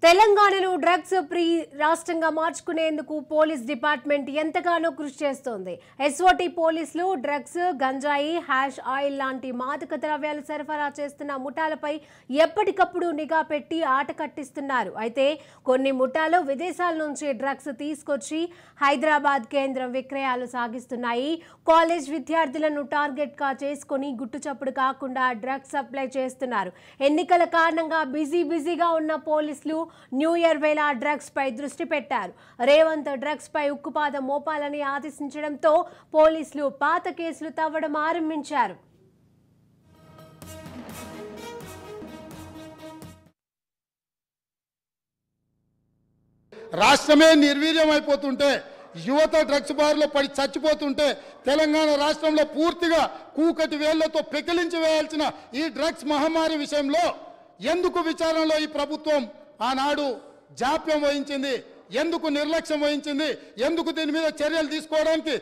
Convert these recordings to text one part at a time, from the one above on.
తెలంగాణలో drugs free రాష్ట్రంగా మార్చుకునేందుకు police department ఎంతగానో కృషి చేస్తోంది. ఎస్ఓటీ పోలీసులు డ్రగ్స్, గంజాయి, హ్యాష్ ఆయిల్ లాంటి మాదక ద్రవ్యాలు సరఫరా చేస్తున్న ముఠాలపై ఎప్పటికప్పుడు నిఘా పెట్టి ఆట కట్టిస్తున్నారు. అయితే కొన్ని ముఠాలు విదేశాల నుంచి డ్రగ్స్ తీసుకొచ్చి హైదరాబాద్ కేంద్రం విక్రయాలు సాగిస్తున్నాయి. కాలేజ్ విద్యార్థులను టార్గెట్ గా చేసుకుని గుట్టుచప్పుడు కాకుండా డ్రగ్స్ సప్లై చేస్తున్నారు. ఎన్నికల కారణంగా బిజీగా ఉన్న పోలీసులు న్యూ ఇయర్ వేళ డ్రగ్స్ పై దృష్టి పెట్టారు. రేవంత్ డ్రగ్స్ పై ఉక్కుపాదం మోపాలని ఆదేశించడంతో పోలీసులు పాత కేసులు తవ్వడం ఆరంభించారు. రాష్ట్రమే నిర్వీర్యం అయిపోతుంటే, యువత డ్రగ్స్ బార్లో పడి చచ్చిపోతుంటే, తెలంగాణ రాష్ట్రంలో పూర్తిగా కూకటి వేళ్లతో పెకిలించి వేయాల్సిన ఈ డ్రగ్స్ మహమ్మారి విషయంలో ఎందుకు విచారణలో ఈ ప్రభుత్వం ఆనాడు జాప్యం వహించింది, ఎందుకు నిర్లక్ష్యం వహించింది, ఎందుకు దీని మీద చర్యలు తీసుకోవడానికి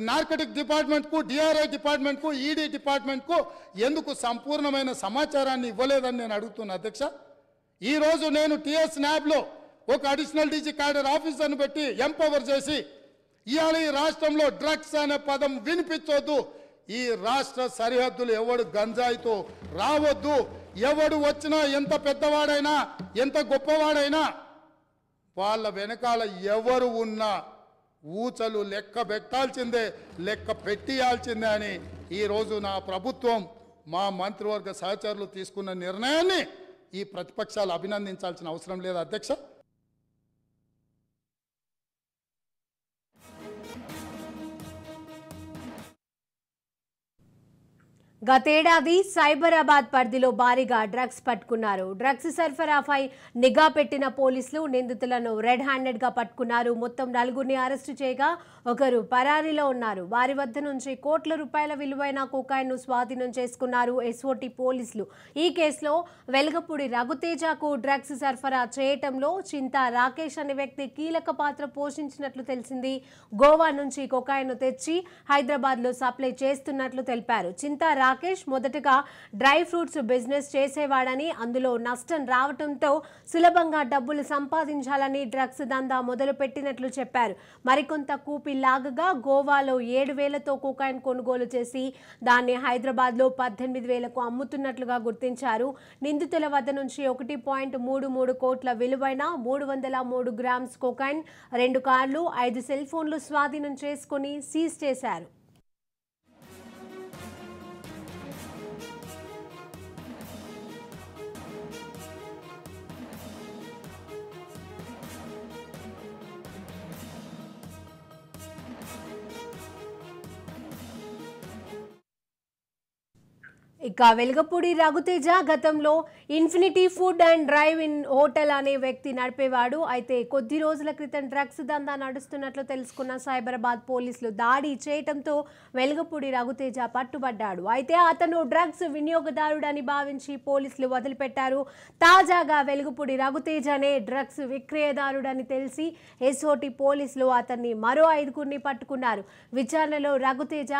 నార్కటిక్ డిపార్ట్మెంట్కు, డిఆర్ఐ డిపార్ట్మెంట్కు, ఈడీ డిపార్ట్మెంట్కు ఎందుకు సంపూర్ణమైన సమాచారాన్ని ఇవ్వలేదని నేను అడుగుతున్నా అధ్యక్ష. ఈరోజు నేను టీఎస్ న్యాబ్లో ఒక అడిషనల్ డీజీ క్యాడర్ ఆఫీసర్ని పెట్టి ఎంపవర్ చేసి ఇవాళ ఈ రాష్ట్రంలో డ్రగ్స్ అనే పదం వినిపించొద్దు, ఈ రాష్ట్ర సరిహద్దులు ఎవడు గంజాయితో రావద్దు, ఎవడు వచ్చినా ఎంత పెద్దవాడైనా ఎంత గొప్పవాడైనా వాళ్ళ వెనకాల ఎవరు ఉన్నా ఊచలు లెక్క పెట్టాల్సిందే, లెక్క పెట్టియాల్సిందే అని ఈరోజు నా ప్రభుత్వం, మా మంత్రివర్గ సహచరులు తీసుకున్న నిర్ణయాన్ని ఈ ప్రతిపక్షాలు అభినందించాల్సిన అవసరం లేదు అధ్యక్ష. గతేడాది సైబరాబాద్ పరిధిలో భారీగా డ్రగ్స్ పట్టుకున్నారు. డ్రగ్స్ సరఫరాపై నిఘా పెట్టిన పోలీసులు నిందితులను రెడ్ హ్యాండెడ్ గా పట్టుకున్నారు. మొత్తం 4గురిని అరెస్టు చేయగా ఒకరు పరారీలో ఉన్నారు. వారి వద్ద నుంచి కోట్ల రూపాయల విలువైన కోకాయిన్ స్వాధీనం చేసుకున్నారు ఎస్ఓటీ పోలీసులు. ఈ కేసులో వెలగపూడి రఘుతేజకు డ్రగ్స్ సరఫరా చేయటంలో చింతా రాకేష్ అనే వ్యక్తి కీలక పాత్ర పోషించినట్లు తెలిసింది. గోవా నుంచి కోకాయిన్ తెచ్చి హైదరాబాద్ లో సప్లై చేస్తున్నట్లు తెలిపారు. చింతా రాకేష్ మొదటగా డ్రై ఫ్రూట్స్ బిజినెస్ చేసేవాడని, అందులో నష్టం రావడంతో సులభంగా డబ్బులు సంపాదించాలని డ్రగ్స్ దందా మొదలు పెట్టినట్లు చెప్పారు. మరికొంత కూపి లాగగా గోవాలో 7,000తో కోకాయిన్ కొనుగోలు చేసి దాన్ని హైదరాబాద్లో 18,000కు అమ్ముతున్నట్లుగా గుర్తించారు. నిందితుల వద్ద నుంచి 1.33 కోట్ల విలువైన 303 గ్రామ్స్ కోకాయిన్, 2 కార్లు, 5 సెల్ ఫోన్లు స్వాధీనం చేసుకుని సీజ్ చేశారు. ఇక వెలగపూడి రఘుతేజ గతంలో infinity food and drive in hotel అనే వ్యక్తి నడిపేవాడు. అయితే కొద్ది రోజుల క్రితం డ్రగ్స్ దందా నడుస్తున్నట్లు తెలుసుకున్న సైబరాబాద్ పోలీసులు దాడి చేయడంతో వెలగపూడి రఘుతేజ పట్టుబడ్డాడు. అయితే అతను డ్రగ్స్ వినియోగదారుడని భావించి పోలీసులు వదిలిపెట్టారు. తాజాగా వెలగపూడి రఘుతేజనే డ్రగ్స్ విక్రయదారుడని తెలిసి ఎస్ఓటీ పోలీసులు అతన్ని మరో 5గురిని పట్టుకున్నారు. విచారణలో రఘుతేజ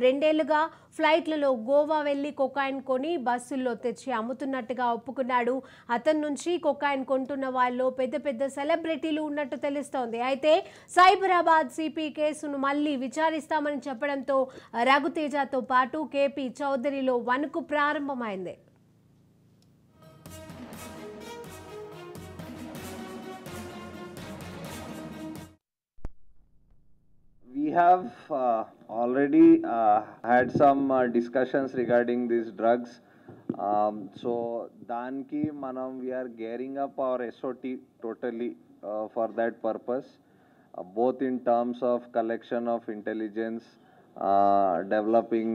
2 ఏళ్లుగా ఫ్లైట్లలో గోవా వెళ్లి కోకాయిన్ కొని బస్సుల్లో తెచ్చి అమ్ముతున్నట్టుగా ఒప్పుకున్నాడు. అతని నుంచి కోకాయిన్ కొంటున్న వాళ్ళలో పెద్ద సెలబ్రిటీలు ఉన్నట్టు తెలుస్తోంది. అయితే సైబరాబాద్ సిపి కేసును మళ్లీ విచారిస్తామని చెప్పడంతో రఘుతేజతో పాటు కేపీ చౌదరిలో వణుకు ప్రారంభమైంది. We have already had some discussions regarding these drugs. So, danki manam we are gearing up our SOT totally for that purpose, both in terms of collection of intelligence, developing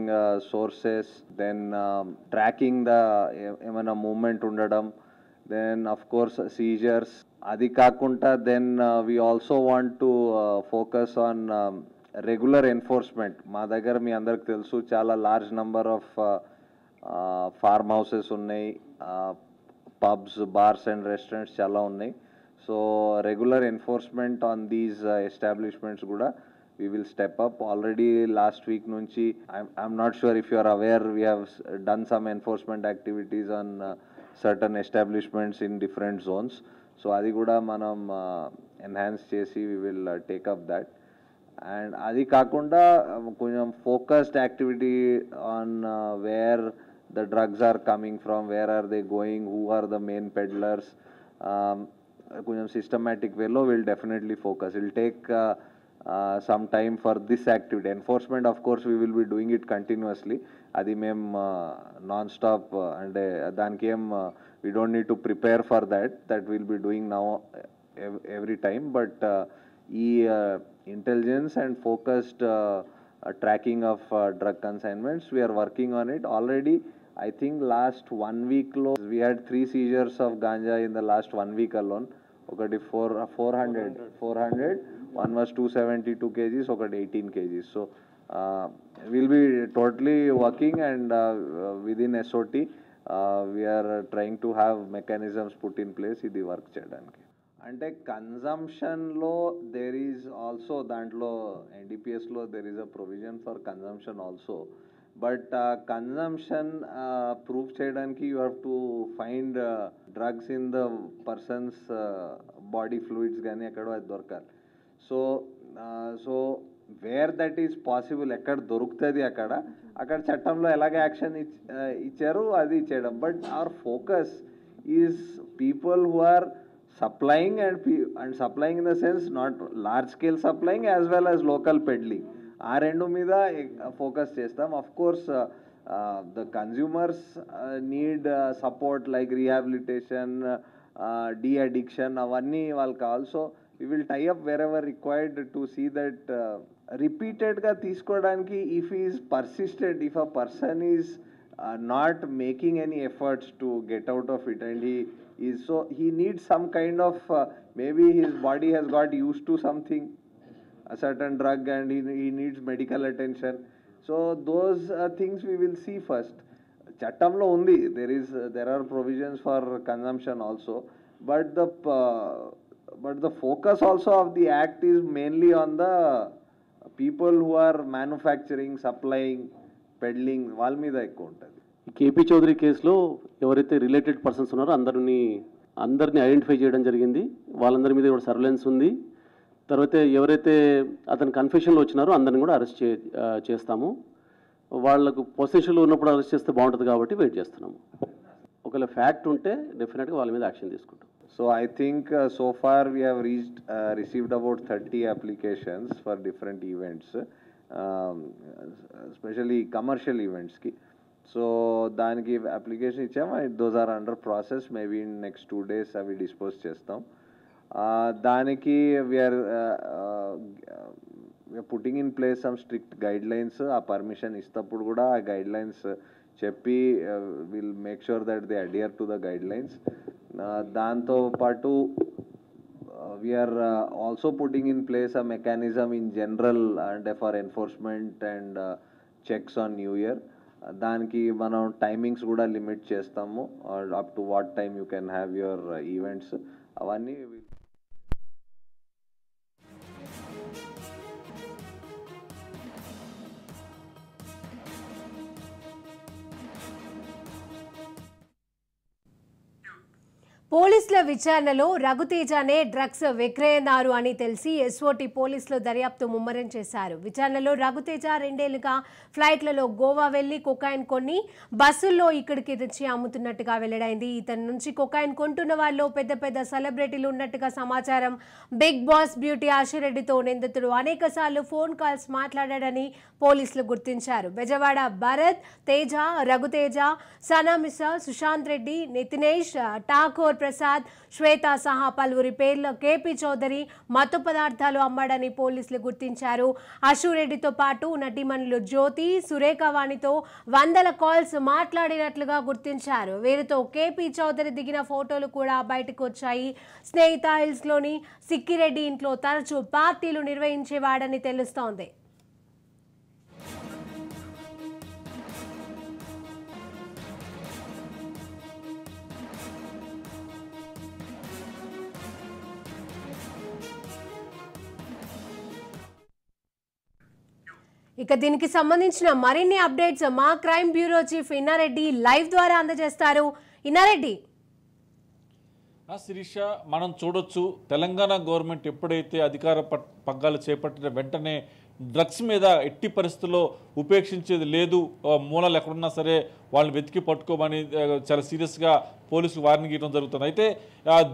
sources, then tracking the emana movement undadam, then of course seizures. Adi kakunta then we also want to focus on regular enforcement. మా దగ్గర మీ అందరికి తెలుసు చాలా large number of form houses ఉన్నాయి, pubs, bars and restaurants చాలా ఉన్నాయి. So regular enforcement on these establishments కూడా we will step up. Already last week nunchi, I'm not sure if you are aware, we have done some enforcement activities on certain establishments in different zones. So adi kuda manam enhance chesi we will take up that. And adi kakunda konjam focused activity on where the drugs are coming from, where are they going, who are the main peddlers. Konjam systematic way lo will definitely focus. It will take some time for this activity. Enforcement, of course, we will be doing it continuously. Adi mem non-stop and daniki we don't need to prepare for that. That we'll be doing now every time. But intelligence and focused tracking of drug consignments, we are working on it already. I think last 1 week lo we had 3 seizures of ganja in the last 1 week alone. Okati 400, one was 272 kgs, okati 18 kgs. So we'll be totally working, and within SOT we are trying to have mechanisms put in place idi work cheyadaniki. అంటే కన్జంప్షన్లో there is also దాంట్లో ఎన్డీపీఎస్లో there is a provision for consumption also. But consumption prove చేయడానికి you have to find drugs in the person's body fluids కానీ ఎక్కడో అది దొరకాలి. So where that is possible, ఎక్కడ దొరుకుతుంది అక్కడ చట్టంలో ఎలాగ యాక్షన్ ఇచ్చారు అది చేయడం. But our focus is people who are supplying and supplying in the sense not large scale supplying as well as local peddling. ఆ రెండు మీద ఫోకస్ చేస్తాం. Of course the consumers need support like rehabilitation, de addiction, అవన్నీ వాళ్ళకి కావాలి. So we will tie up wherever required to see that రిపీటెడ్గా తీసుకోవడానికి if is persistent, if a person is not making any efforts to get out of it, and he needs some kind of maybe his body has got used to something, a certain drug, and he needs medical attention. So those things we will see first. Chattamlo undi there are provisions for consumption also, but the focus also of the act is mainly on the people who are manufacturing, supplying, peddling వాళ్ళ మీద ఎక్కువ ఉంటుంది. KP Chowdary కేసులో ఎవరైతే related persons ఉన్నారో అందరినీ identify చేయడం జరిగింది. వాళ్ళందరి మీద కూడా సర్వేలెన్స్ ఉంది. తర్వాత ఎవరైతే అతను కన్ఫెషన్లో వచ్చినారో అందరిని కూడా అరెస్ట్ చేస్తాము. వాళ్ళకు పొసెషన్లో ఉన్నప్పుడు అరెస్ట్ చేస్తే బాగుంటుంది కాబట్టి వెయిట్ చేస్తున్నాము. ఒకవేళ ఫ్యాక్ట్ ఉంటే డెఫినెట్గా వాళ్ళ మీద యాక్షన్ తీసుకుంటాం. So I think so far we have received about 30 applications for different events. Especially commercial events ki. So daniki application icham, those are under process. Maybe in next 2 days avi dispose chestam. Daniki we are putting in place some strict guidelines. Aa permission istappudu kuda aa guidelines cheppi we'll make sure that they adhere to the guidelines. Danto patu we are also putting in place a mechanism in general and for enforcement and checks on New Year. దానికి మనం timings కూడా limit చేస్తాము. Up to what time you can have your events అవన్నీ. పోలీసుల విచారణలో రఘుతేజనే drugs విక్రయదారు అని తెలిసి SOT పోలీసులు దర్యాప్తు ముమ్మరం చేశారు. విచారణలో రఘుతేజ 2 ఏళ్లుగా ఫ్లైట్లలో గోవా వెళ్లి కొకైన్ కొని బస్సుల్లో ఇక్కడికి తెచ్చి అమ్ముతున్నట్టుగా వెల్లడైంది. ఇతని నుంచి కొకైన్ కొంటున్న వాళ్ళు పెద్ద సెలబ్రిటీలు ఉన్నట్టుగా సమాచారం. బిగ్ బాస్ బ్యూటీ ఆశిరెడ్డితో నిందితుడు అనేకసార్లు ఫోన్ కాల్స్ మాట్లాడాడని పోలీసులు గుర్తించారు. బెజవాడ భరత్, తేజ, రఘుతేజ, సనామిసా, సుశాంత్ రెడ్డి, నితినేష్, ఠాకూర్ ప్రసాద్, శ్వేత సహా పలువురి పేర్ల కేపీ చౌదరి మత్తు పదార్థాలు అమ్మాడని పోలీసులు గుర్తించారు. అశురెడ్డితో పాటు నటీమణులు జ్యోతి, సురేఖవాణితో 100 కాల్స్ మాట్లాడినట్లుగా గుర్తించారు. వీరితో కేపీ చౌదరి దిగిన ఫోటోలు కూడా బయటకు వచ్చాయి. స్నేహిత హిల్స్లోని సిక్కిరెడ్డి ఇంట్లో తరచూ పార్టీలు నిర్వహించేవాడని తెలుస్తోంది. ఇక దీనికి సంబంధించిన మరిన్ని అప్డేట్స్ మా crime bureau chief Inna Reddy live ద్వారా అందజేస్తారు. ఇన్నారెడ్డి. శిరీష, మనం చూడొచ్చు తెలంగాణ గవర్నమెంట్ ఎప్పుడైతే అధికార పగ్గాలు చేపట్టిన వెంటనే డ్రగ్స్ మీద ఎట్టి పరిస్థితుల్లో ఉపేక్షించేది లేదు, మూలాలు ఎక్కడున్నా సరే వాళ్ళని వెతికి పట్టుకోమని చాలా సీరియస్గా పోలీసులు వార్నింగ్ ఇవ్వడం జరుగుతుంది. అయితే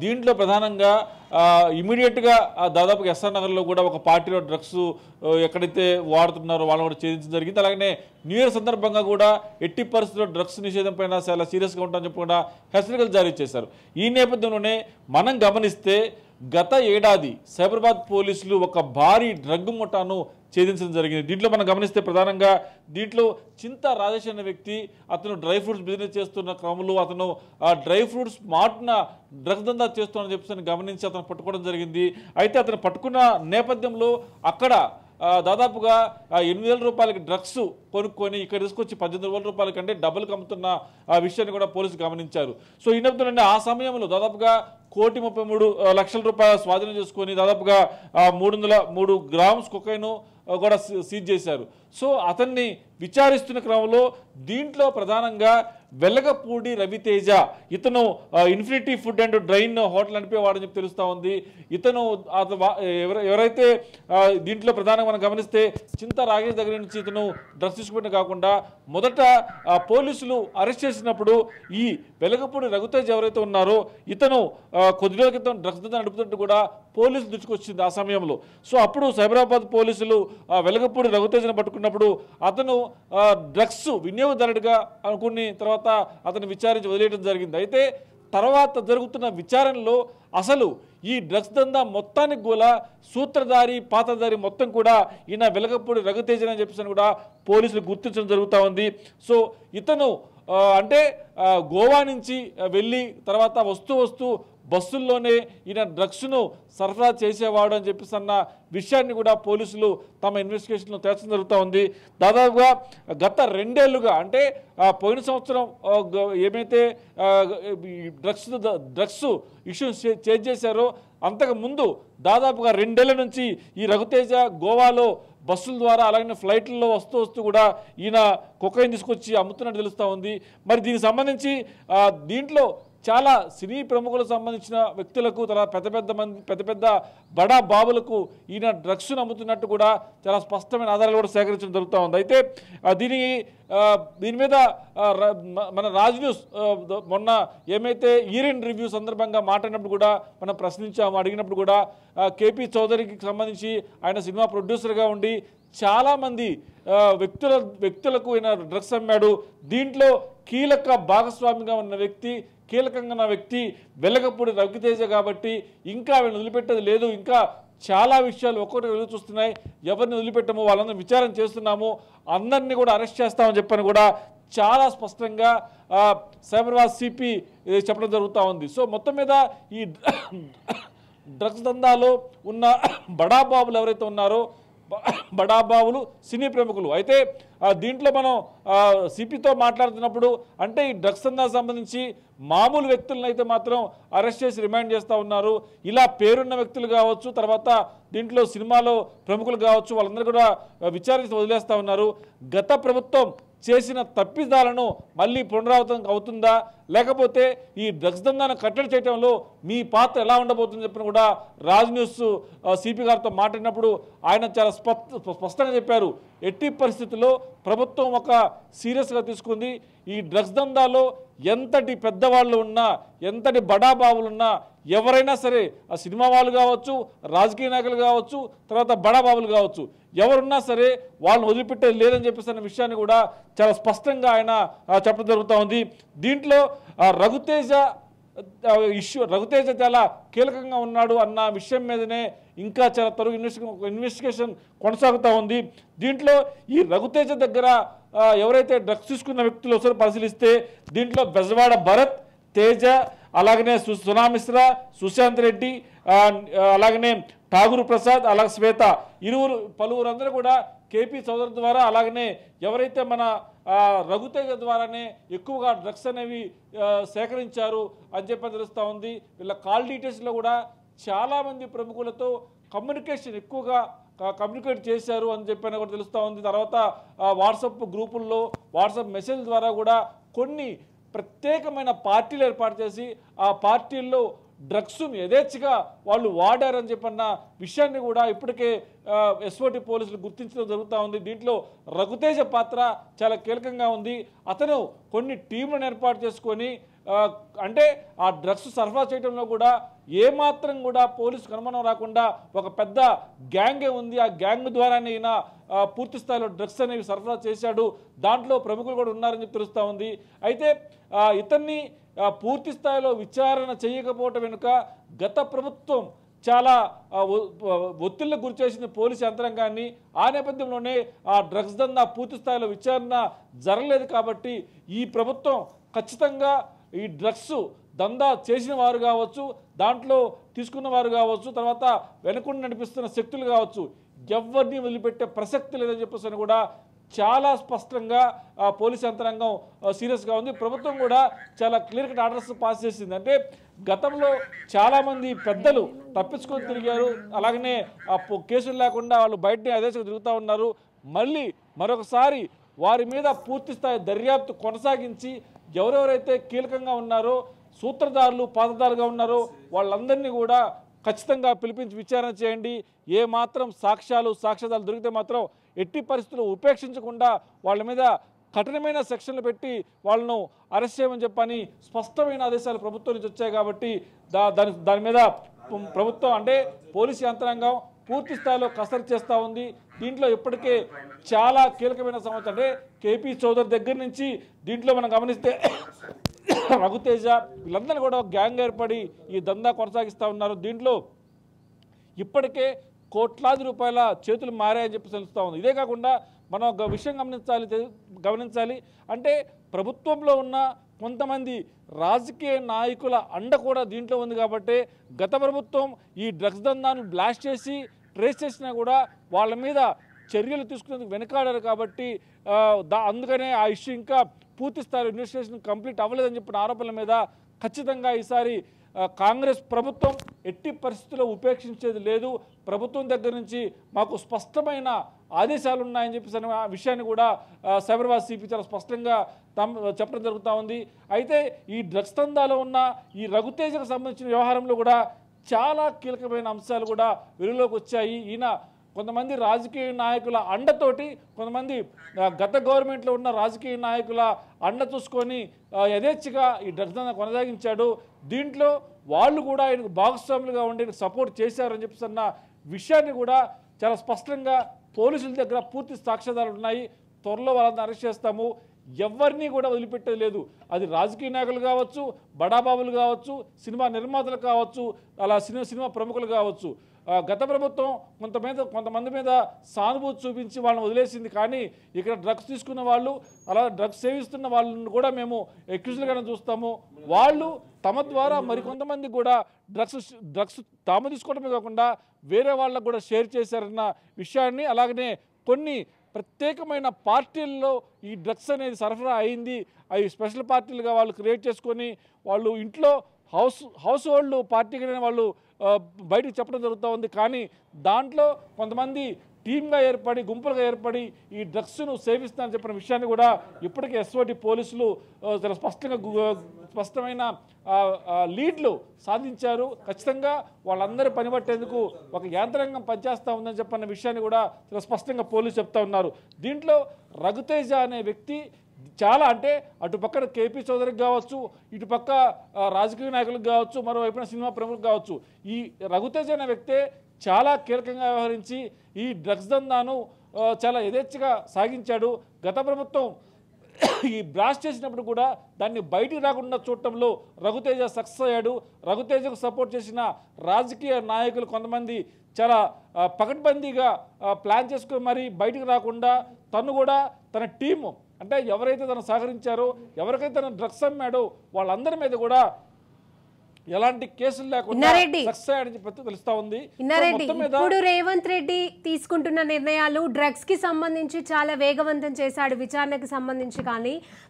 దీంట్లో ప్రధానంగా ఇమీడియట్గా దాదాపుగా ఎస్ఆర్ నగర్లో కూడా ఒక పార్టీలో డ్రగ్స్ ఎక్కడైతే వాడుతున్నారో వాళ్ళని కూడా ఛేదించడం జరిగింది. అలాగనే న్యూ ఇయర్ సందర్భంగా కూడా ఎట్టి పరిస్థితుల్లో డ్రగ్స్ నిషేధం పైన చాలా సీరియస్గా ఉంటామని చెప్పి కూడా హెచ్చరికలు జారీ చేశారు. ఈ నేపథ్యంలోనే మనం గమనిస్తే గత ఏడాది సైబరాబాద్ పోలీసులు ఒక భారీ డ్రగ్ ముఠాను ఛేదించడం జరిగింది. దీంట్లో మనం గమనిస్తే ప్రధానంగా దీంట్లో చింతా రాజేష్ అనే వ్యక్తి, అతను డ్రై ఫ్రూట్స్ బిజినెస్ చేస్తున్న క్రమంలో అతను ఆ డ్రై ఫ్రూట్స్ మార్ట్న డ్రగ్స్ దందా చేస్తున్నాడని చెప్పి గమనించి అతను పట్టుకోవడం జరిగింది. అయితే అతను పట్టుకున్న నేపథ్యంలో అక్కడ దాదాపుగా 8,000 రూపాయలకి డ్రగ్స్ కొనుక్కొని ఇక్కడ తీసుకొచ్చి 18,000 రూపాయల కంటే డబ్బులు కమ్ముతున్న ఆ విషయాన్ని కూడా పోలీసులు గమనించారు. సో ఈ నేపథ్యంలో ఆ సమయంలో దాదాపుగా 1,33,00,000 రూపాయలు స్వాధీనం చేసుకొని దాదాపుగా 303 గ్రామ్స్ కొకైన్ కూడా సీజ్ చేశారు. సో అతన్ని విచారిస్తున్న క్రమంలో దీంట్లో ప్రధానంగా వెలగపూడి రవితేజ, ఇతను infinity food and drain hotel అనిపేవాడని చెప్పి తెలుస్తూ ఉంది. ఇతను ఎవరైతే దీంట్లో ప్రధానంగా మనం గమనిస్తే చింతా రాగేష్ దగ్గర నుంచి ఇతను డ్రగ్స్ తీసుకుంటే కాకుండా మొదట పోలీసులు అరెస్ట్ చేసినప్పుడు ఈ వెలగపూడి రవితేజ ఎవరైతే ఉన్నారో ఇతను కొద్ది రోజుల క్రితం డ్రగ్స్ నడుపుతున్నట్టు కూడా పోలీసులు దృష్టికి ఆ సమయంలో. సో అప్పుడు సైబరాబాద్ పోలీసులు వెలగపూడి రవితేజను పట్టుకున్నప్పుడు అతను డ్రగ్స్ వినియోగదారుడిగా అనుకుని తర్వాత అతను విచారించి వదిలేయడం జరిగింది. అయితే తర్వాత జరుగుతున్న విచారణలో అసలు ఈ డ్రగ్స్ దందా మొత్తానికి కూడా సూత్రధారి పాత్రధారి మొత్తం కూడా ఈయన వెలగపూడి రవితేజ అని చెప్పేసి కూడా పోలీసులు గుర్తించడం జరుగుతూ ఉంది. సో ఇతను అంటే గోవా నుంచి వెళ్ళి తర్వాత వస్తూ బస్సుల్లోనే ఈయన డ్రగ్స్ను సరఫరా చేసేవాడు అని చెప్పేసి అన్న విషయాన్ని కూడా పోలీసులు తమ ఇన్వెస్టిగేషన్లో తేల్చడం జరుగుతూ ఉంది. దాదాపుగా గత 2 ఏళ్లుగా అంటే పోయిన సంవత్సరం ఏమైతే డ్రగ్స్ ఇష్యూ చేంజ్ చేశారో అంతకు ముందు దాదాపుగా 2 ఏళ్ల నుంచి ఈ రవితేజ గోవాలో బస్సుల ద్వారా అలాగే ఫ్లైట్లలో వస్తూ కూడా ఈయన కొకైన్ తీసుకొచ్చి అమ్ముతున్నట్టు తెలుస్తూ ఉంది. మరి దీనికి సంబంధించి దీంట్లో చాలా సినీ ప్రముఖులకు సంబంధించిన వ్యక్తులకు తర్వాత పెద్ద బడా బాబులకు ఈయన డ్రగ్స్ అమ్ముతున్నట్టు కూడా చాలా స్పష్టమైన ఆధారాలు కూడా సేకరించడం జరుగుతూ ఉంది. అయితే దీని మీద మన రాజ్ న్యూస్ మొన్న ఏమైతే ఇయర్ ఎండ్ రివ్యూ సందర్భంగా మాట్లాడినప్పుడు కూడా మనం ప్రశ్నించాము, అడిగినప్పుడు కూడా కేపీ చౌదరికి సంబంధించి ఆయన సినిమా ప్రొడ్యూసర్గా ఉండి చాలామంది వ్యక్తులకు ఈయన డ్రగ్స్ అమ్మాడు. దీంట్లో కీలక భాగస్వామిగా ఉన్న వ్యక్తి, కీలకంగా ఉన్న వ్యక్తి వెలగపూడి రవితేజ కాబట్టి ఇంకా వీళ్ళని వదిలిపెట్టేది లేదు. ఇంకా చాలా విషయాలు ఒక్కొక్కటి వెలుగు చూస్తున్నాయి. ఎవరిని వదిలిపెట్టము, వాళ్ళందరూ విచారణ చేస్తున్నాము, అందరినీ కూడా అరెస్ట్ చేస్తామని చెప్పని కూడా చాలా స్పష్టంగా సైబరాబాద్ సిపి చెప్పడం జరుగుతూ ఉంది. సో మొత్తం మీద ఈ డ్రగ్స్ దందాలో ఉన్న బడాబాబులు ఎవరైతే ఉన్నారో బడాబాబులు సినీ ప్రముఖులు. అయితే దీంట్లో మనం సిపితో మాట్లాడుతున్నప్పుడు అంటే ఈ డ్రగ్స్ దందాకు సంబంధించి మామూలు వ్యక్తులను అయితే మాత్రం అరెస్ట్ చేసి రిమాండ్ చేస్తూ ఉన్నారు. ఇలా పేరున్న వ్యక్తులు కావచ్చు, తర్వాత దీంట్లో సినిమాలో ప్రముఖులు కావచ్చు, వాళ్ళందరూ కూడా విచారించి వదిలేస్తూ ఉన్నారు. గత ప్రభుత్వం చేసిన తప్పిదాలను మళ్ళీ పునరావృతం అవుతుందా, లేకపోతే ఈ డ్రగ్స్ దందాను కట్టడి చేయడంలో మీ పాత్ర ఎలా ఉండబోతుందని చెప్పిన కూడా రాజ్ న్యూస్ సిపి గారితో మాట్లాడినప్పుడు ఆయన చాలా స్పష్టంగా చెప్పారు. ఎట్టి పరిస్థితుల్లో ప్రభుత్వం ఒక సీరియస్గా తీసుకుంది. ఈ డ్రగ్స్ దందాలో ఎంతటి పెద్దవాళ్ళు ఉన్నా, ఎంతటి బడాబాబులు ఉన్నా, ఎవరైనా సరే ఆ సినిమా వాళ్ళు కావచ్చు, రాజకీయ నాయకులు కావచ్చు, తర్వాత బడాబాబులు కావచ్చు, ఎవరున్నా సరే వాళ్ళని వదిలిపెట్టేది లేదని చెప్పేసి అన్న విషయాన్ని కూడా చాలా స్పష్టంగా ఆయన చెప్పడం జరుగుతూ ఉంది. దీంట్లో రవితేజ చాలా కీలకంగా ఉన్నాడు అన్న విషయం మీదనే ఇంకా చాలా తరుగు ఇన్వెస్టిగేషన్ కొనసాగుతూ ఉంది. దీంట్లో ఈ రవితేజ దగ్గర ఎవరైతే డ్రగ్స్ తీసుకున్న వ్యక్తులు ఒకసారి పరిశీలిస్తే దీంట్లో బెజవాడ భరత్, తేజ, అలాగనే సునామిశ్రా, సుశాంత్ రెడ్డి, అలాగనే ఠాగూర్ ప్రసాద్, అలాగే శ్వేత, పలువురు అందరూ కూడా కేపీ చౌదరి ద్వారా అలాగనే ఎవరైతే మన రఘుతేజ ద్వారానే ఎక్కువగా డ్రగ్స్ అనేవి సేకరించారు అని చెప్పి తెలుస్తూ ఉంది. వీళ్ళ కాల్ డీటెయిల్స్లో కూడా చాలామంది ప్రముఖులతో ఎక్కువగా కమ్యూనికేట్ చేశారు అని చెప్పి కూడా తెలుస్తూ ఉంది. తర్వాత వాట్సాప్ గ్రూపుల్లో వాట్సాప్ మెసేజ్ ద్వారా కూడా కొన్ని ప్రత్యేకమైన పార్టీలు ఏర్పాటు చేసి ఆ పార్టీల్లో డ్రగ్స్ను యథేచ్ఛగా వాళ్ళు వాడారని చెప్పన్న విషయాన్ని కూడా ఇప్పటికే ఎస్ఓటి పోలీసులు గుర్తించడం జరుగుతూ ఉంది. దీంట్లో రఘుతేజ పాత్ర చాలా కీలకంగా ఉంది. అతను కొన్ని టీంలను ఏర్పాటు చేసుకొని అంటే ఆ డ్రగ్స్ సరఫరా చేయడంలో కూడా ఏమాత్రం కూడా పోలీసుకు అనుమానం రాకుండా ఒక పెద్ద గ్యాంగే ఉంది. ఆ గ్యాంగ్ ద్వారానే ఈయన పూర్తి స్థాయిలో డ్రగ్స్ అనేవి సరఫరా చేశాడు. దాంట్లో ప్రముఖులు కూడా ఉన్నారని చెప్పి తెలుస్తూ ఉంది. అయితే ఇతన్ని పూర్తి స్థాయిలో విచారణ చేయకపోవటం వెనుక గత ప్రభుత్వం చాలా ఒత్తిళ్లకు గురి చేసింది పోలీసు యంత్రాంగాన్ని. ఆ నేపథ్యంలోనే ఆ డ్రగ్స్ దందా పూర్తి స్థాయిలో విచారణ జరగలేదు. కాబట్టి ఈ ప్రభుత్వం ఖచ్చితంగా ఈ డ్రగ్స్ దందా చేసిన వారు కావచ్చు, దాంట్లో తీసుకున్న వారు కావచ్చు, తర్వాత వెనకుండా నడిపిస్తున్న శక్తులు కావచ్చు, ఎవరిని వదిలిపెట్టే ప్రసక్తి లేదని చెప్పేసి కూడా చాలా స్పష్టంగా పోలీస్ యంత్రాంగం సీరియస్గా ఉంది. ప్రభుత్వం కూడా చాలా క్లియర్ కట్ ఆర్డర్స్ పాస్ చేసింది. అంటే గతంలో చాలామంది పెద్దలు తప్పించుకొని తిరిగారు, అలాగనే కేసులు లేకుండా వాళ్ళు బయటనే అదేశంగా తిరుగుతూ ఉన్నారు. మళ్ళీ మరొకసారి వారి మీద పూర్తి స్థాయి దర్యాప్తు కొనసాగించి ఎవరెవరైతే కీలకంగా ఉన్నారో, సూత్రధారులు పాత్రధారులుగా ఉన్నారో వాళ్ళందరినీ కూడా ఖచ్చితంగా పిలిపించి విచారణ చేయండి. ఏ మాత్రం సాక్ష్యాధారాలు దొరికితే మాత్రం ఎట్టి పరిస్థితుల్లో ఉపేక్షించకుండా వాళ్ళ మీద కఠినమైన సెక్షన్లు పెట్టి వాళ్ళను అరెస్ట్ చేయమని చెప్పని స్పష్టమైన ఆదేశాలు ప్రభుత్వం నుంచి వచ్చాయి. కాబట్టి దాని మీద ప్రభుత్వం అంటే పోలీసు యంత్రాంగం పూర్తి స్థాయిలో కసరత్తు చేస్తూ ఉంది. దీంట్లో ఇప్పటికే చాలా కీలకమైన సమాచారం అంటే కేపీ చౌదరి దగ్గర నుంచి దీంట్లో మనం గమనిస్తే రఘుతేజ వీళ్ళందరూ కూడా గ్యాంగ్ ఏర్పడి ఈ దందా కొనసాగిస్తూ ఉన్నారు. దీంట్లో ఇప్పటికే కోట్లాది రూపాయల చేతులు మారాయని చెప్పి తెలుస్తూ ఉంది. ఇదే కాకుండా మనం ఒక విషయం గమనించాలి అంటే ప్రభుత్వంలో ఉన్న కొంతమంది రాజకీయ నాయకుల అండ కూడా దీంట్లో ఉంది. కాబట్టి గత ప్రభుత్వం ఈ డ్రగ్స్ దందాను బ్లాస్ట్ చేసి ట్రేస్ చేసినా కూడా వాళ్ళ మీద చర్యలు తీసుకునేందుకు వెనకాడారు. కాబట్టి అందుకనే ఆ ఇష్యూ ఇంకా పూర్తి స్థాయి ఇన్వెస్టిగేషన్ కంప్లీట్ అవ్వలేదని చెప్పిన ఆరోపణల మీద ఖచ్చితంగా ఈసారి కాంగ్రెస్ ప్రభుత్వం ఎట్టి పరిస్థితుల్లో ఉపేక్షించేది లేదు. ప్రభుత్వం దగ్గర నుంచి మాకు స్పష్టమైన ఆదేశాలు ఉన్నాయని చెప్పేసి ఆ విషయాన్ని కూడా సైబరాబాద్ సిపి చాలా స్పష్టంగా చెప్పడం జరుగుతూ ఉంది. అయితే ఈ డ్రగ్స్ దందాలో ఉన్న ఈ రఘుతేజకు సంబంధించిన వ్యవహారంలో కూడా చాలా కీలకమైన అంశాలు కూడా వెలుగులోకి వచ్చాయి. ఈయన కొంతమంది రాజకీయ నాయకుల అండతోటి, కొంతమంది గత గవర్నమెంట్లో ఉన్న రాజకీయ నాయకుల అండ చూసుకొని యథేచ్ఛగా ఈ డ్రగ్స్ దందా కొనసాగించాడు. దీంట్లో వాళ్ళు కూడా ఆయనకు భాగస్వాములుగా ఉండి సపోర్ట్ చేశారని చెప్పేసి అన్న విషయాన్ని కూడా చాలా స్పష్టంగా పోలీసుల దగ్గర పూర్తి సాక్ష్యాధారాలు ఉన్నాయి. త్వరలో వాళ్ళని అరెస్ట్ చేస్తాము, ఎవరిని కూడా వదిలిపెట్టేది లేదు. అది రాజకీయ నాయకులు కావచ్చు, బడాబాబులు కావచ్చు, సినిమా నిర్మాతలు కావచ్చు, అలా సినిమా ప్రముఖులు కావచ్చు. గత ప్రభుత్వం కొంతమంది మీద సానుభూతి చూపించి వాళ్ళని వదిలేసింది. కానీ ఇక్కడ డ్రగ్స్ తీసుకున్న వాళ్ళు, అలా డ్రగ్స్ సేవిస్తున్న వాళ్ళని కూడా మేము ఎక్యూజ్లుగానే చూస్తాము. వాళ్ళు తమ ద్వారా మరికొంతమంది కూడా డ్రగ్స్ తాము తీసుకోవడమే కాకుండా వేరే వాళ్ళకు కూడా షేర్ చేశారన్న విషయాన్ని, అలాగనే కొన్ని ప్రత్యేకమైన పార్టీల్లో ఈ డ్రగ్స్ అనేది సరఫరా అయింది, అవి స్పెషల్ పార్టీలుగా వాళ్ళు క్రియేట్ చేసుకొని వాళ్ళు ఇంట్లో హౌస్ హోల్డ్ పార్టీగానే వాళ్ళు బయటికి చెప్పడం జరుగుతూ ఉంది. కానీ దాంట్లో కొంతమంది టీమ్గా ఏర్పడి, గుంపులుగా ఏర్పడి ఈ డ్రగ్స్ను సేవిస్తారని చెప్పిన విషయాన్ని కూడా ఇప్పటికే ఎస్ఓటి పోలీసులు చాలా స్పష్టమైన లీడ్లు సాధించారు. ఖచ్చితంగా వాళ్ళందరూ పనిపట్టేందుకు ఒక యాంత్రాంగం పనిచేస్తూ ఉందని చెప్పిన విషయాన్ని కూడా చాలా స్పష్టంగా పోలీసు చెప్తా ఉన్నారు. దీంట్లో రఘుతేజ అనే వ్యక్తి చాలా అంటే అటు పక్కన కేపీ చౌదరికి కావచ్చు, ఇటు పక్క రాజకీయ నాయకులకు కావచ్చు, మరోవైపున సినిమా ప్రముఖులకు కావచ్చు, ఈ రఘుతేజ అనే వ్యక్తే చాలా కీలకంగా వ్యవహరించి ఈ డ్రగ్స్ దందాను చాలా యథేచ్ఛగా సాగించాడు. గత ప్రభుత్వం ఈ బ్లాస్ట్ చేసినప్పుడు కూడా దాన్ని బయటికి రాకుండా చూడటంలో రఘుతేజ సక్సెస్ అయ్యాడు. రఘుతేజకు సపోర్ట్ చేసిన రాజకీయ నాయకులు కొంతమంది చాలా పకడ్బందీగా ప్లాన్ చేసుకుని మరి బయటికి రాకుండా తను కూడా తన టీము అంటే ఎవరైతే తను సహకరించారో, ఎవరికైతే తను డ్రగ్స్ అమ్మాడో వాళ్ళందరి మీద కూడా ఎలాంటి కేసులు లేకుండా సక్సెస్ అయ్యాడని చెప్పి తెలుస్తా ఉంది. ఇప్పుడు రేవంత్ రెడ్డి తీసుకుంటున్న నిర్ణయాలు డ్రగ్స్ కి సంబంధించి చాలా వేగవంతం చేశాడు విచారణకు సంబంధించి.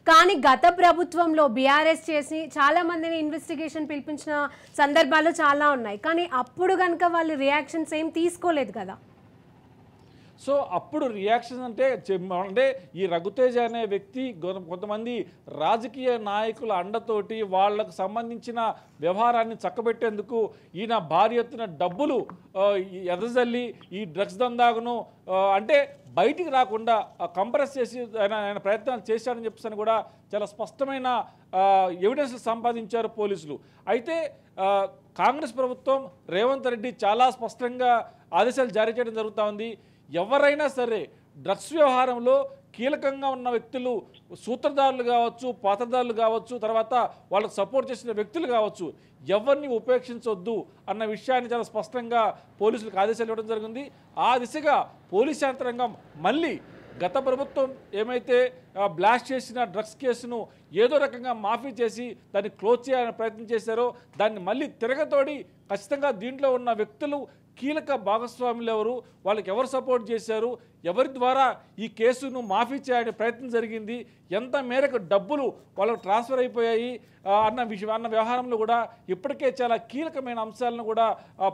కానీ గత ప్రభుత్వంలో బీఆర్ఎస్ చేసి చాలా మందిని ఇన్వెస్టిగేషన్ పిలిపించిన సందర్భాలు చాలా ఉన్నాయి. కానీ అప్పుడు కనుక వాళ్ళు రియాక్షన్స్ ఏం తీసుకోలేదు కదా. సో అప్పుడు రియాక్షన్ అంటే అంటే ఈ రఘుతేజ అనే వ్యక్తి కొంతమంది రాజకీయ నాయకుల అండతోటి వాళ్లకు సంబంధించిన వ్యవహారాన్ని చక్కబెట్టేందుకు ఈయన భారీ ఎత్తున డబ్బులు ఎదజల్లి ఈ డ్రగ్స్ దందాగును అంటే బయటికి రాకుండా కంప్రెస్ చేసి ఆయన ప్రయత్నాలు చేశాడని చెప్పేసి కూడా చాలా స్పష్టమైన ఎవిడెన్స్ సంపాదించారు పోలీసులు. అయితే కాంగ్రెస్ ప్రభుత్వం రేవంత్ రెడ్డి చాలా స్పష్టంగా ఆదేశాలు జారీ చేయడం జరుగుతూ ఉంది. ఎవరైనా సరే డ్రగ్స్ వ్యవహారంలో కీలకంగా ఉన్న వ్యక్తులు, సూత్రధారులు కావచ్చు, పాత్రధారులు కావచ్చు, తర్వాత వాళ్ళకు సపోర్ట్ చేసిన వ్యక్తులు కావచ్చు, ఎవరిని ఉపేక్షించొద్దు అన్న విషయాన్ని చాలా స్పష్టంగా పోలీసులకు ఆదేశాలు ఇవ్వడం జరిగింది. ఆ దిశగా పోలీస్ యంత్రాంగం మళ్ళీ గత ప్రభుత్వం ఏమైతే బ్లాస్ట్ చేసిన డ్రగ్స్ కేసును ఏదో రకంగా మాఫీ చేసి దాన్ని క్లోజ్ చేయాలని ప్రయత్నం చేశారో దాన్ని మళ్ళీ తిరగతోడి ఖచ్చితంగా దీంట్లో ఉన్న వ్యక్తులు కీలక భాగస్వాములు ఎవరు, వాళ్ళకి ఎవరు సపోర్ట్ చేశారు, ఎవరి ద్వారా ఈ కేసును మాఫీ చేయాలనే ప్రయత్నం జరిగింది, ఎంత మేరకు డబ్బులు వాళ్ళకు ట్రాన్స్ఫర్ అయిపోయాయి అన్న వ్యవహారంలో కూడా ఇప్పటికే చాలా కీలకమైన అంశాలను కూడా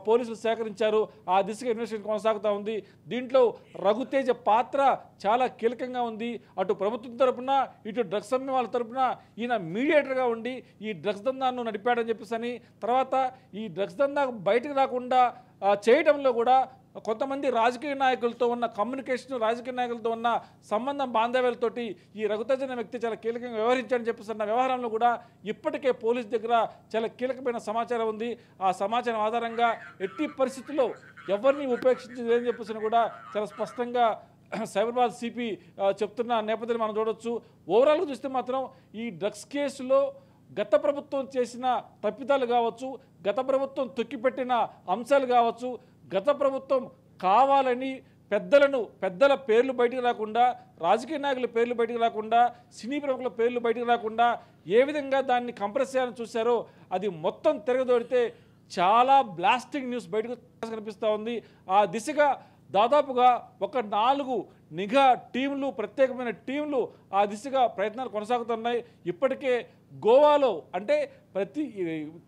పోలీసులు సేకరించారు. ఆ దిశగా ఇన్వెస్టిగేషన్ కొనసాగుతూ ఉంది. దీంట్లో రఘుతేజ పాత్ర చాలా కీలకంగా ఉంది. అటు ప్రభుత్వం తరపున ఇటు డ్రగ్స్ అమ్మే వాళ్ళ తరపున ఈయన మీడియేటర్గా ఉండి ఈ డ్రగ్స్ దందాను నడిపాడని చెప్పేసి తర్వాత ఈ డ్రగ్స్ దందా బయటకు రాకుండా చేయడంలో కూడా కొంతమంది రాజకీయ నాయకులతో ఉన్న కమ్యూనికేషన్, రాజకీయ నాయకులతో ఉన్న సంబంధం బాంధవ్యాలతోటి ఈ రఘుతేజ అనే వ్యక్తి చాలా కీలకంగా వ్యవహరించాడని చెప్పేసి అన్న వ్యవహారంలో కూడా ఇప్పటికే పోలీస్ దగ్గర చాలా కీలకమైన సమాచారం ఉంది. ఆ సమాచారం ఆధారంగా ఎట్టి పరిస్థితుల్లో ఎవరిని ఉపేక్షించలేదని చెప్పేసి కూడా చాలా స్పష్టంగా సైబరాబాద్ సిపి చెప్తున్న నేపథ్యంలో మనం చూడవచ్చు. ఓవరాల్గా చూస్తే మాత్రం ఈ డ్రగ్స్ కేసులో గత ప్రభుత్వం చేసిన తప్పిదాలు కావచ్చు, గత ప్రభుత్వం తొక్కిపెట్టిన అంశాలు కావచ్చు, గత ప్రభుత్వం కావాలని పెద్దల పేర్లు బయటికి రాకుండా, రాజకీయ నాయకుల పేర్లు బయటికి రాకుండా, సినీ ప్రముఖుల పేర్లు బయటికి రాకుండా ఏ విధంగా దాన్ని కంప్రెస్ చేయాలని చూశారో అది మొత్తం తిరగదోడితే చాలా బ్లాస్టింగ్ న్యూస్ బయటకు కనిపిస్తూ ఉంది. ఆ దిశగా దాదాపుగా ఒక 4 నిఘా టీంలు, ప్రత్యేకమైన టీంలు ఆ దిశగా ప్రయత్నాలు కొనసాగుతున్నాయి. ఇప్పటికే గోవాలో అంటే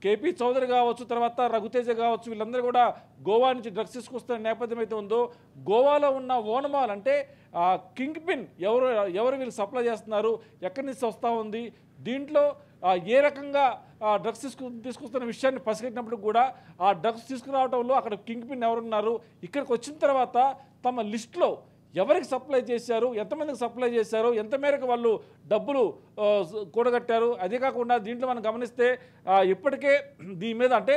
కేపీ చౌదరి కావచ్చు, తర్వాత రఘుతేజ కావచ్చు, వీళ్ళందరూ కూడా గోవా నుంచి డ్రగ్స్ తీసుకొస్తున్న నేపథ్యం అయితే ఉందో, గోవాలో ఉన్న ఓనమాల్ అంటే కింగ్ పిన్ ఎవరు వీళ్ళు సప్లై చేస్తున్నారు, ఎక్కడి నుంచి వస్తూ ఉంది, దీంట్లో ఏ రకంగా డ్రగ్స్ తీసుకొస్తున్న విషయాన్ని పసిగట్టినప్పుడు కూడా ఆ డ్రగ్స్ తీసుకురావడంలో అక్కడ కింగ్ పిన్ ఎవరున్నారు, ఇక్కడికి వచ్చిన తర్వాత తమ లిస్టులో ఎవరికి సప్లై చేశారు, ఎంతమందికి సప్లై చేశారు, ఎంత మేరకు వాళ్ళు డబ్బులు కూడగట్టారు, అదే కాకుండా దీంట్లో మనం గమనిస్తే ఇప్పటికే దీని మీద అంటే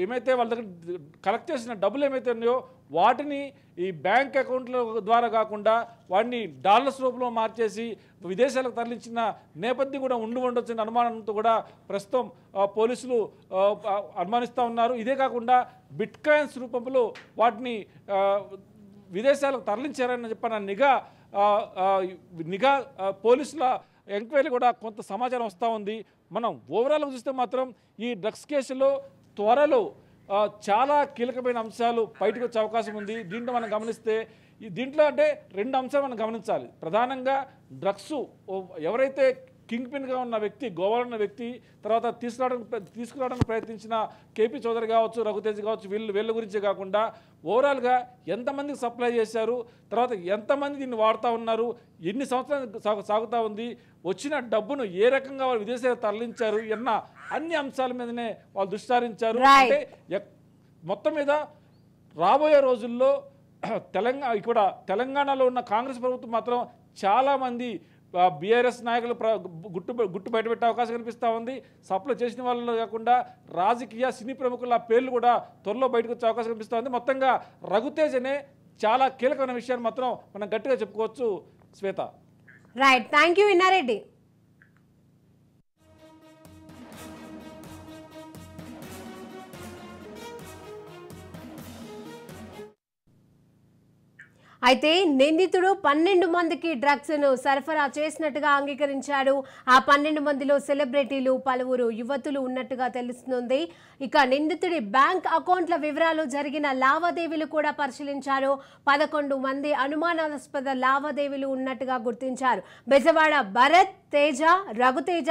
ఏమైతే వాళ్ళ దగ్గర కలెక్ట్ చేసిన డబ్బులు ఏమైతే ఉన్నాయో వాటిని ఈ బ్యాంక్ అకౌంట్ల ద్వారా కాకుండా వాటిని డాలర్స్ రూపంలో మార్చేసి విదేశాలకు తరలించిన నేపథ్యం కూడా ఉండొచ్చని అనుమానంతో కూడా ప్రస్తుతం పోలీసులు అనుమానిస్తూ ఉన్నారు. ఇదే కాకుండా బిట్ కాయిన్స్ రూపంలో వాటిని విదేశాలకు తరలించారని చెప్పిన నిఘా పోలీసుల ఎంక్వైరీ కూడా కొంత సమాచారం వస్తూ ఉంది. మనం ఓవరాల్గా చూస్తే మాత్రం ఈ డ్రగ్స్ కేసులో త్వరలో చాలా కీలకమైన అంశాలు బయటకు వచ్చే అవకాశం ఉంది. దీంట్లో మనం గమనిస్తే దీంట్లో అంటే 2 అంశాలు మనం గమనించాలి. ప్రధానంగా డ్రగ్స్ ఎవరైతే కింగ్ పిన్గా ఉన్న వ్యక్తి, గోవాలో ఉన్న వ్యక్తి, తర్వాత తీసుకురావడానికి ప్రయత్నించిన కేపీ చౌదరి కావచ్చు, రఘుతేజ్ కావచ్చు, వీళ్ళ గురించే కాకుండా ఓవరాల్గా ఎంతమందికి సప్లై చేశారు, తర్వాత ఎంతమంది దీన్ని వాడుతూ ఉన్నారు, ఎన్ని సంవత్సరాలు సాగుతూ ఉంది, వచ్చిన డబ్బును ఏ రకంగా వాళ్ళు విదేశాలకు తరలించారు అన్న అన్ని అంశాల మీదనే వాళ్ళు దృష్టి సారించారు. అంటే మొత్తం మీద రాబోయే రోజుల్లో తెలంగాణలో ఉన్న కాంగ్రెస్ ప్రభుత్వం మాత్రం చాలామంది బీఆర్ఎస్ నాయకులు గుట్టు బయటపెట్టే అవకాశం కనిపిస్తూ ఉంది. సప్లై చేసిన వాళ్ళు కాకుండా రాజకీయ సినీ ప్రముఖుల పేర్లు కూడా త్వరలో బయటకు వచ్చే అవకాశం కనిపిస్తూ ఉంది. మొత్తంగా రఘుతేజ్ అనే చాలా కీలకమైన విషయాన్ని మాత్రం మనం గట్టిగా చెప్పుకోవచ్చు. శ్వేత, రైట్, థ్యాంక్ యూ ఇన్నారెడ్డి. అయితే నిందితుడు 12 మందికి డ్రగ్స్ను సరఫరా చేసినట్టుగా అంగీకరించాడు. ఆ 12 మందిలో సెలబ్రిటీలు, పలువురు యువతులు ఉన్నట్టుగా తెలుస్తుంది. ఇక నిందితుడి బ్యాంక్ అకౌంట్ల వివరాలు, జరిగిన లావాదేవీలు కూడా పరిశీలించారు. 11 మంది అనుమానాస్పద లావాదేవీలు ఉన్నట్టుగా గుర్తించారు. బెజవాడ భరత్, తేజ, రఘుతేజ,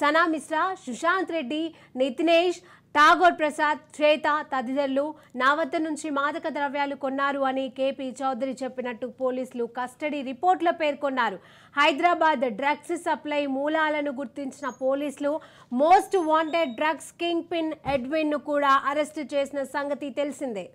సనా మిశ్రా, సుశాంత్ రెడ్డి, నితినేష్, ఠాగూర్ ప్రసాద్, శ్వేత తదితరులు నా వద్ద నుంచి మాదక ద్రవ్యాలు కొన్నారు అని కేపీ చౌదరి చెప్పినట్టు పోలీసులు కస్టడీ రిపోర్ట్లో పేర్కొన్నారు. హైదరాబాద్ డ్రగ్స్ సప్లై మూలాలను గుర్తించిన పోలీసులు most wanted drugs king pin Edwin ను కూడా అరెస్టు చేసిన సంగతి తెలిసిందే.